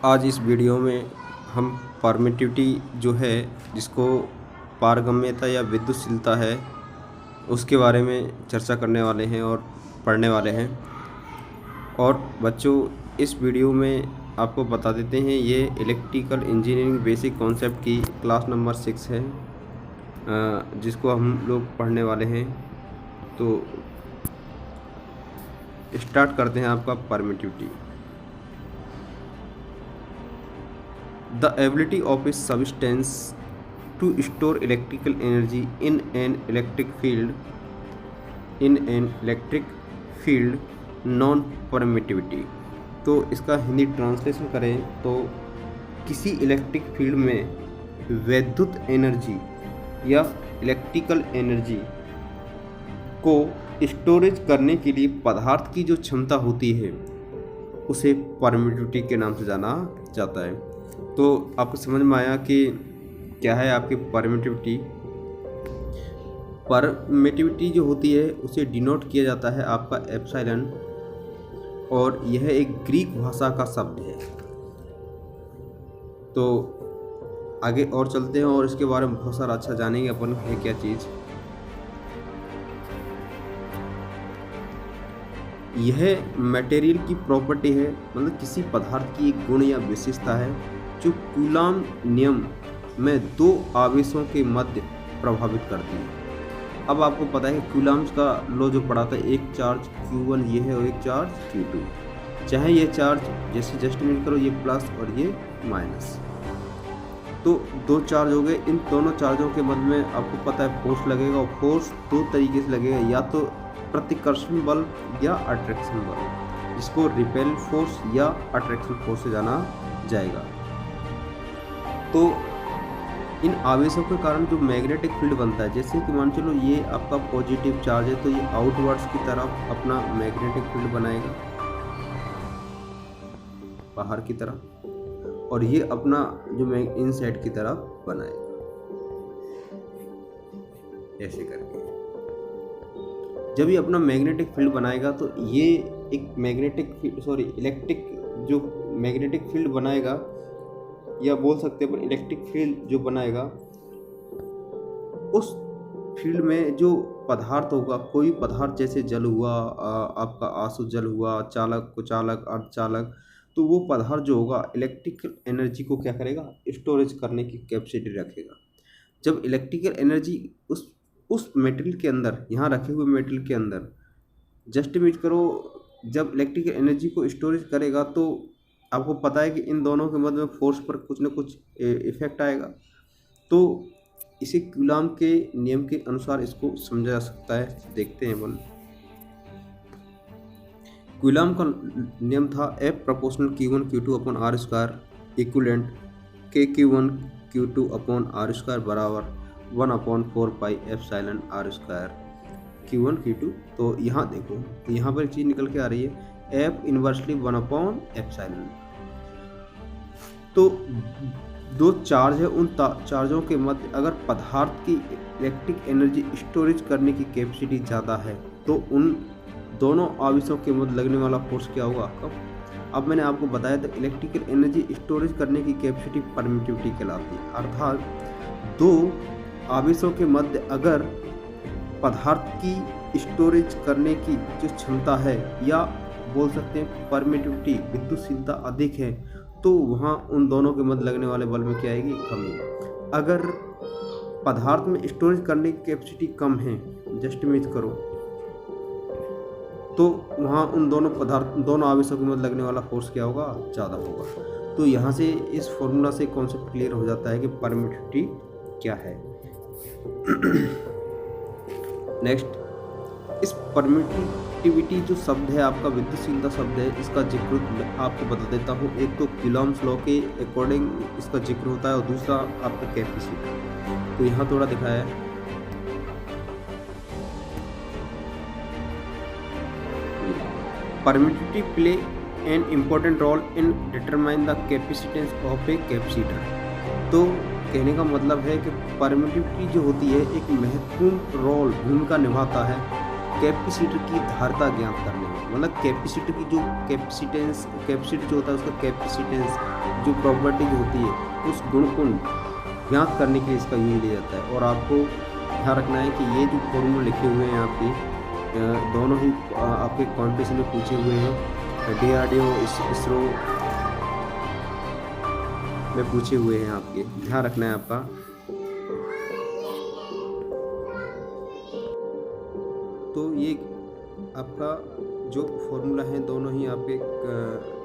आज इस वीडियो में हम परमिटिविटी जो है, जिसको पारगम्यता या विद्युतशीलता है, उसके बारे में चर्चा करने वाले हैं और पढ़ने वाले हैं। और बच्चों, इस वीडियो में आपको बता देते हैं, ये इलेक्ट्रिकल इंजीनियरिंग बेसिक कॉन्सेप्ट की क्लास नंबर 6 है, जिसको हम लोग पढ़ने वाले हैं। तो स्टार्ट करते हैं आपका permittivity. The ability of a substance to store electrical energy in an electric field non permittivity। तो इसका हिंदी ट्रांसलेशन करें तो किसी इलेक्ट्रिक फील्ड में वैद्युत एनर्जी या इलेक्ट्रिकल एनर्जी को स्टोरेज करने के लिए पदार्थ की जो क्षमता होती है, उसे परमिटिविटी के नाम से जाना जाता है। तो आपको समझ में आया कि क्या है आपकी परमिटिविटी। परमिटिविटी जो होती है उसे डिनोट किया जाता है आपका एप्सिलॉन, और यह एक ग्रीक भाषा का शब्द है। तो आगे और चलते हैं और इसके बारे में बहुत सारा अच्छा जानेंगे अपन है क्या चीज़। यह मटेरियल की प्रॉपर्टी है, मतलब किसी पदार्थ की एक गुण या विशेषता है जो कूलाम नियम में दो आवेशों के मध्य प्रभावित करती है। अब आपको पता है कि कूलाम्स का लॉ जो पढ़ा था, एक चार्ज Q1 ये है और एक चार्ज Q2। चाहे ये चार्ज जैसे जस्ट मीन करो, ये प्लस और ये माइनस, तो दो चार्ज हो गए। इन दोनों चार्जों के मध्य में आपको पता है फोर्स लगेगा, और फोर्स दो तरीके से लगेगा, या तो प्रतिकर्षण बल या अट्रैक्शन बल, जिसको रिपेल फोर्स या अट्रैक्शन फोर्स से जाना जाएगा। तो इन आवेशों के कारण जो मैग्नेटिक फील्ड बनता है, जैसे कि मान चलो ये आपका पॉजिटिव चार्ज है, तो ये आउटवर्ड्स की तरफ अपना मैग्नेटिक फील्ड बनाएगा, बाहर की तरफ, और ये अपना जो इनसाइड की तरफ बनाएगा, ऐसे करके। जब ये अपना मैग्नेटिक फील्ड बनाएगा तो ये एक इलेक्ट्रिक जो मैग्नेटिक फील्ड बनाएगा, या बोल सकते हैं इलेक्ट्रिक फील्ड जो बनाएगा, उस फील्ड में जो पदार्थ होगा, कोई पदार्थ जैसे जल हुआ, आपका आसु जल हुआ, चालक, कुचालक, अर्धचालक, तो वो पदार्थ जो होगा इलेक्ट्रिकल एनर्जी को क्या करेगा, स्टोरेज करने की कैपेसिटी रखेगा। जब इलेक्ट्रिकल एनर्जी उस मेटेरियल के अंदर, यहाँ रखे हुए मेटेरियल के अंदर, जस्ट इमेज करो, जब इलेक्ट्रिकल एनर्जी को स्टोरेज करेगा, तो आपको पता है कि इन दोनों के मध्य में फोर्स पर कुछ न कुछ इफेक्ट आएगा। तो इसी कूलाम के नियम के अनुसार इसको समझा जा सकता है। देखते हैं अपन। कूलाम का नियम था F proportional Q1 Q2 upon R square equivalent K Q1 Q2 upon R square बराबर 1/4 pi epsilon R square Q1 Q2। तो यहाँ देखो, यहाँ पर एक चीज़ निकल के आ रही है, F इनवर्सली 1/एप्सिलॉन। तो दो चार्ज है, उन चार्जों के मध्य अगर पदार्थ की इलेक्ट्रिक एनर्जी स्टोरेज करने की कैपेसिटी ज़्यादा है, तो उन दोनों आवेशों के मध्य लगने वाला फोर्स क्या होगा आपका। अब मैंने आपको बताया था इलेक्ट्रिकल एनर्जी स्टोरेज करने की कैपेसिटी परमिटिविटी कहलाती है। अर्थात दो आवेशों के मध्य अगर पदार्थ की स्टोरेज करने की जो क्षमता है, या बोल सकते हैं परमिटिविटी, विद्युतशीलता अधिक है, तो वहाँ उन दोनों के मध्य लगने वाले बल में क्या आएगी, कमी। अगर पदार्थ में स्टोरेज करने की कैपेसिटी कम है, जस्ट इमेज करो, तो वहाँ उन दोनों आवेशों के मध्य लगने वाला फोर्स क्या होगा, ज़्यादा होगा। तो यहाँ से इस फॉर्मूला से कॉन्सेप्ट क्लियर हो जाता है कि परमिटिविटी क्या है। नेक्स्ट, इस परमिटिविटी जो शब्द है आपका, विद्युतशीलता शब्द है, इसका जिक्र आपको बता देता हूँ। एक तो कूलॉम्स लॉ के अकॉर्डिंग इसका जिक्र होता है, और दूसरा आपका कैपेसिटी। तो यहाँ थोड़ा दिखाया है। Permittivity play an important role in determine the capacitance of a capacitor. तो कहने का मतलब है कि परमिटिविटी जो होती है एक महत्वपूर्ण रोल, भूमिका निभाता है कैपेसिटर की धारता ज्ञात करने में, मतलब कैपेसिटर की जो कैपेसिटी जो होता है उसका कैपेसिटेंस जो प्रॉपर्टी जो होती है उस गुण को ज्ञात करने के लिए इसका यूज लिया जाता है। और आपको ध्यान रखना है कि ये जो फॉर्मूला लिखे हुए हैं आपके दोनों ही आपके कॉम्पिटिशन में पूछे हुए हैं, DRDO इसरो में पूछे हुए हैं आपके, ध्यान रखना है आपका। तो ये आपका जो फॉर्मूला है दोनों ही आपके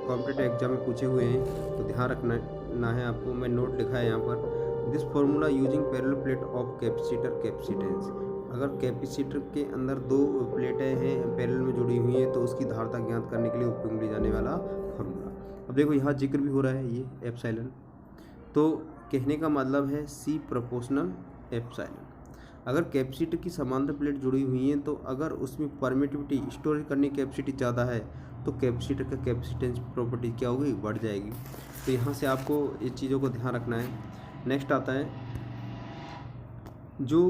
कॉम्पिटिटिव एग्जाम में पूछे हुए हैं, तो ध्यान रखना है आपको। मैं नोट लिखा है यहाँ पर, this formula using parallel plate of capacitor capacitance. अगर कैपेसिटर के अंदर दो प्लेटें हैं पैरेलल में जुड़ी हुई हैं तो उसकी धारता ज्ञात करने के लिए उपयोग लिया जाने वाला फॉर्मूला। अब देखो यहाँ जिक्र भी हो रहा है ये एप्सिलॉन, तो कहने का मतलब है C प्रोपोर्शनल एप्सिलॉन। अगर कैपेसिटर की समांतर प्लेट जुड़ी हुई हैं तो अगर उसमें परमिटिविटी स्टोरेज करने की कैपेसिटी ज़्यादा है तो कैपेसिटर का कैपेसिटेंस प्रॉपर्टी क्या होगी, बढ़ जाएगी। तो यहाँ से आपको इस चीज़ों को ध्यान रखना है। नेक्स्ट आता है जो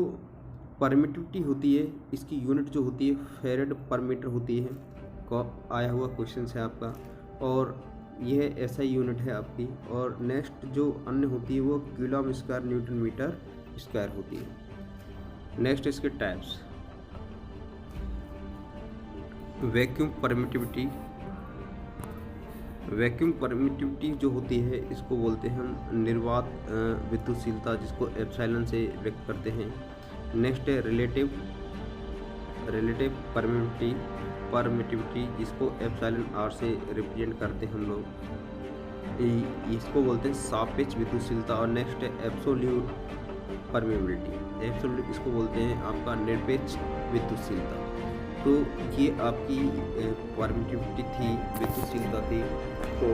परमिटिविटी होती है, इसकी यूनिट जो होती है फेरेड पर मीटर होती है, को आया हुआ क्वेश्चन है आपका, और यह ऐसा यूनिट है आपकी। और नेक्स्ट जो अन्य होती है वो coulomb square newton metre square होती है। नेक्स्ट इसके types, vacuum permittivity. Vacuum permittivity जो होती है इसको बोलते हैं हम निर्वात विद्युतशीलता, जिसको एप्सिलॉन से व्यक्त करते हैं। नेक्स्ट है रिलेटिव परमिटिविटी, जिसको एप्सिलॉन R से रिप्रेजेंट करते हैं हम लोग, इसको बोलते हैं सापेक्ष विद्युतशीलता। और नेक्स्ट है एब्सोल्यूट परमेबिलिटी, एब्सोल्यूट इसको बोलते हैं आपका निरपेक्ष विद्युतशीलता। तो ये आपकी परमिटिविटी थी, विद्युतशीलता थी। तो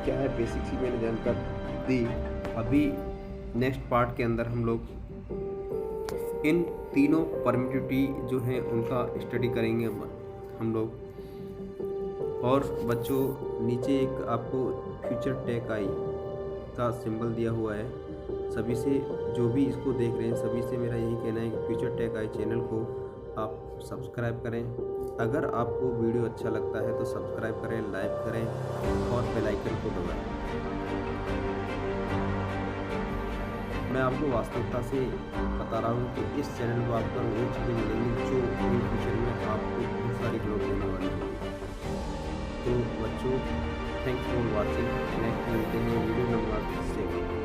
क्या है बेसिक सी मैंने जानकारी दी। अभी नेक्स्ट पार्ट के अंदर हम लोग इन तीनों परमिटिविटी जो हैं उनका स्टडी करेंगे हम लोग। और बच्चों नीचे एक आपको फ्यूचर टेक आई का सिंबल दिया हुआ है, सभी से जो भी इसको देख रहे हैं सभी से मेरा यही कहना है कि फ्यूचर टेक आई चैनल को आप सब्सक्राइब करें। अगर आपको वीडियो अच्छा लगता है तो सब्सक्राइब करें, लाइक करें और बेल आइकन को दबाएं। मैं आपको वास्तविकता से बता रहा हूँ कि इस चैनल पर आपको वो चीज़ें मिलेंगी जो इन फ्यूचर में आपको बहुत सारी ग्रोथ देने वाली है। तो बच्चों थैंक्स फॉर वॉचिंग। नेक्स्ट मिलते हैं वीडियो नंबर 7।